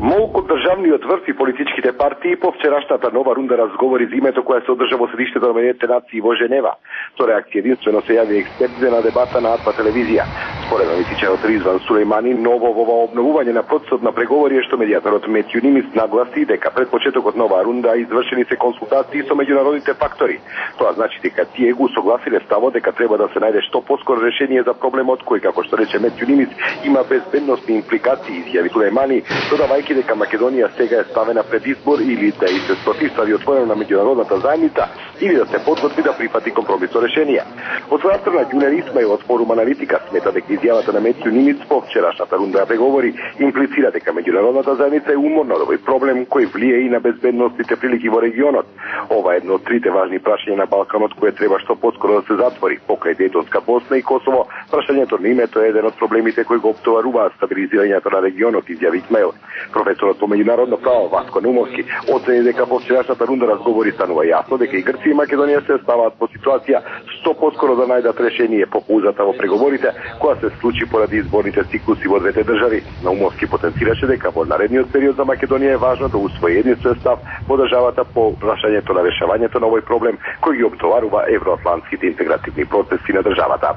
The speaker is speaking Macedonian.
Молку државниот врв и политичките партии по вчерашната нова рунда разговори за името која се одржа во средиштето на Обединетите нации во Женева. Со реакција единствено се јави експертите на дебата на АТВ телевизија. Според аналитичарот Ризван Сулејмани, ново во ова обновување на процесот на преговори е што медијаторот Метју Нимиц нагласи дека пред почетокот на оваа рунда извршени се консултации со меѓународните фактори. Тоа значи дека тие го согласиле ставот дека треба да се најде што поскоро решение за проблемот кој, како што рече Метју Нимиц, има безбедносни импликации, изјави Сулејмани, додавајќи дека Македонија сега е ставена пред избор или да и се спротивстави отворено на меѓународната заедница или да се подготви да прифати компромисно решение. Од своја страна Ѓунер Исмаил од Форум Аналитика смета дека изјавата на Метју Нимиц по вчерашната рунда преговори имплицира дека меѓународната заедница е уморна од овој проблем кој влие и на безбедносните прилики во регионот. Ова е едно од трите важни прашања на Балканот кое треба што поскоро да се затвори. Покрај Дејтонска Босна и Косово, прашањето на името е еден од проблемите кои го оптоваруваат стабилизирањето на регионот, изјави Исмаил. Професорот по меѓународно право Васко Наумовски оцени дека по вчерашната рунда разговори станува јасно дека и Грција и Македонија се ставаат по ситуација што поскоро да најдат решение по паузата во преговорите која се случи поради изборните циклуси во двете држави. Наумовски потенцираше дека во наредниот период за Македонија е важно да усвои единствен став во државата по прашањето на решавањето на овој проблем кој ги оптоварува евроатлантските интегративни процеси на државата.